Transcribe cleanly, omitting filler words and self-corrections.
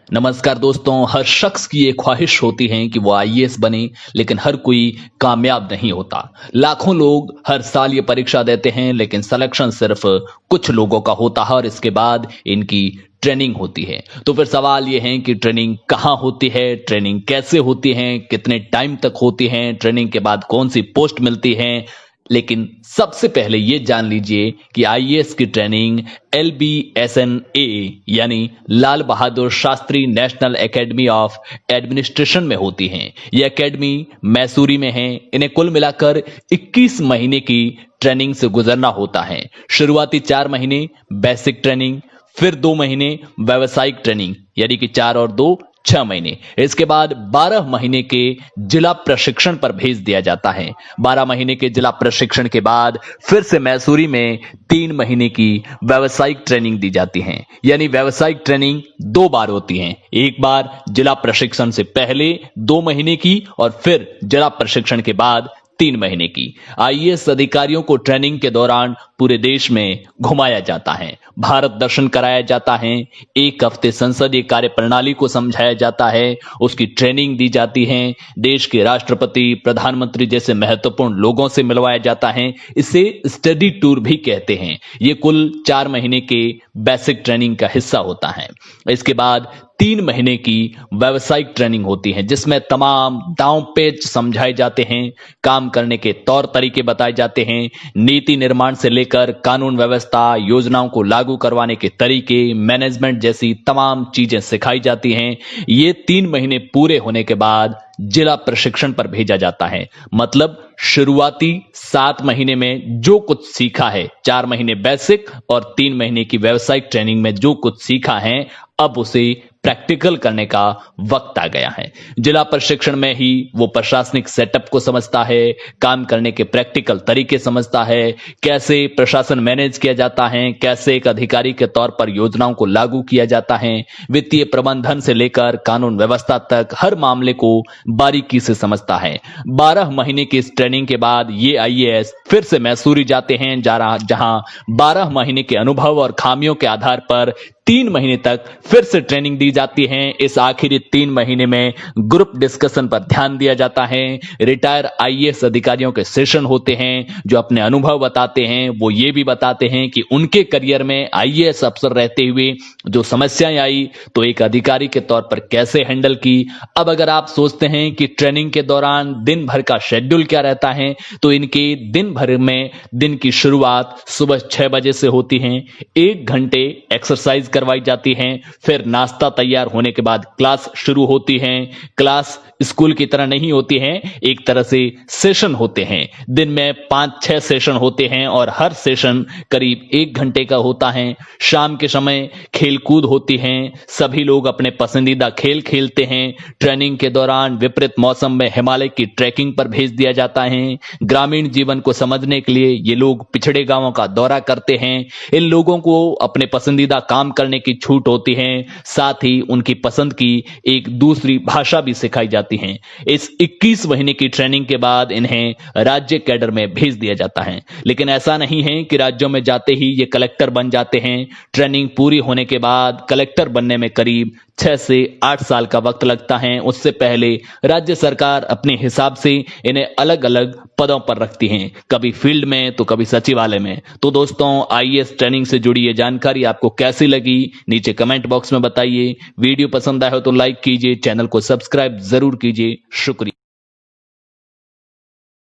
नमस्कार दोस्तों। हर शख्स की ये ख्वाहिश होती है कि वो आईएएस बने, लेकिन हर कोई कामयाब नहीं होता। लाखों लोग हर साल ये परीक्षा देते हैं, लेकिन सिलेक्शन सिर्फ कुछ लोगों का होता है और इसके बाद इनकी ट्रेनिंग होती है। तो फिर सवाल ये है कि ट्रेनिंग कहाँ होती है, ट्रेनिंग कैसे होती है, कितने टाइम तक होती है, ट्रेनिंग के बाद कौन सी पोस्ट मिलती है। लेकिन सबसे पहले ये जान लीजिए कि आईएएस की ट्रेनिंग LBSNA यानी Lal Bahadur Shastri national academy of administration में होती है। यह एकेडमी मैसूरी में है। इन्हें कुल मिलाकर 21 महीने की ट्रेनिंग से गुजरना होता है। शुरुआती 4 महीने बेसिक ट्रेनिंग, फिर 2 महीने व्यावसायिक ट्रेनिंग यानी कि 4 और 2 6 महीने। इसके बाद 12 महीने के जिला प्रशिक्षण पर भेज दिया जाता है। 12 महीने के जिला प्रशिक्षण के बाद फिर से मैसूरी में 3 महीने की व्यावसायिक ट्रेनिंग दी जाती है। यानी व्यावसायिक ट्रेनिंग 2 बार होती है, एक बार जिला प्रशिक्षण से पहले 2 महीने की और फिर जिला प्रशिक्षण के बाद 3 महीने की। आईएएस अधिकारियों को ट्रेनिंग के दौरान पूरे देश में घुमाया जाता है, भारत दर्शन कराया जाता है, 1 हफ्ते संसदीय कार्य प्रणाली को समझाया जाता है, उसकी ट्रेनिंग दी जाती है, देश के राष्ट्रपति, प्रधानमंत्री जैसे महत्वपूर्ण लोगों से मिलवाया जाता है। इसे स्टडी टूर भी कहते हैं। ये कुल 4 महीने के बेसिक ट्रेनिंग का हिस्सा होता है। इसके बाद 3 महीने की व्यावसायिक ट्रेनिंग होती है, जिसमें तमाम दांव पेच समझाए जाते हैं, काम करने के तौर तरीके बताए जाते हैं, नीति निर्माण से लेकर कानून व्यवस्था, योजनाओं को लागू करवाने के तरीके, मैनेजमेंट जैसी तमाम चीजें सिखाई जाती हैं। ये 3 महीने पूरे होने के बाद जिला प्रशिक्षण पर भेजा जाता है। मतलब शुरुआती 7 महीने में जो कुछ सीखा है, 4 महीने बेसिक और 3 महीने की व्यावसायिक ट्रेनिंग में जो कुछ सीखा है, अब उसे प्रैक्टिकल करने का वक्त आ गया है। जिला प्रशिक्षण में ही वो प्रशासनिक सेटअप को समझता है, काम करने के प्रैक्टिकल तरीके समझता है, कैसे प्रशासन मैनेज किया जाता है, कैसे एक अधिकारी के तौर पर योजनाओं को लागू किया जाता है, वित्तीय प्रबंधन से लेकर कानून व्यवस्था तक हर मामले को बारीकी से समझता है। 12 महीने की इस ट्रेनिंग के बाद ये आईएएस फिर से मैसूरी जाते हैं, जहां 12 महीने के अनुभव और खामियों के आधार पर 3 महीने तक फिर से ट्रेनिंग दी जाती है। इस आखिरी 3 महीने में ग्रुप डिस्कशन पर ध्यान दिया जाता है। रिटायर आईएएस अधिकारियों के सेशन होते हैं जो अपने अनुभव बताते हैं। वो ये भी बताते हैं कि उनके करियर में आईएएस अफसर रहते हुए जो समस्याएं आई तो एक अधिकारी के तौर पर कैसे हैंडल की। अब अगर आप सोचते हैं कि ट्रेनिंग के दौरान दिन भर का शेड्यूल क्या रहता है, तो इनके दिन भर में दिन की शुरुआत सुबह 6 बजे से होती है। 1 घंटे एक्सरसाइज करवाई जाती हैं, फिर नाश्ता तैयार होने के बाद क्लास शुरू होती है। क्लास स्कूल की तरह नहीं होती है, एक तरह से सेशन होते हैं। दिन में 5-6 सेशन होते हैं और हर सेशन करीब 1 घंटे का होता है। शाम के समय खेलकूद होती है, सभी लोग अपने पसंदीदा खेल खेलते हैं। ट्रेनिंग के दौरान विपरीत मौसम में हिमालय की ट्रैकिंग पर भेज दिया जाता है। ग्रामीण जीवन को समझने के लिए ये लोग पिछड़े गांवों का दौरा करते हैं। इन लोगों को अपने पसंदीदा काम करने की छूट होती है, साथ ही उनकी पसंद की एक दूसरी भाषा भी सिखाई जाती है। इस 21 महीने की ट्रेनिंग के बाद इन्हें राज्य कैडर में भेज दिया जाता है। लेकिन ऐसा नहीं है कि राज्यों में जाते ही ये कलेक्टर बन जाते हैं। ट्रेनिंग पूरी होने के बाद कलेक्टर बनने में करीब 6 से 8 साल का वक्त लगता है। उससे पहले राज्य सरकार अपने हिसाब से इन्हें अलग अलग पदों पर रखती हैं, कभी फील्ड में तो कभी सचिवालय में। तो दोस्तों, आईएएस ट्रेनिंग से जुड़ी ये जानकारी आपको कैसी लगी, नीचे कमेंट बॉक्स में बताइए। वीडियो पसंद आए हो तो लाइक कीजिए, चैनल को सब्सक्राइब जरूर कीजिए। शुक्रिया।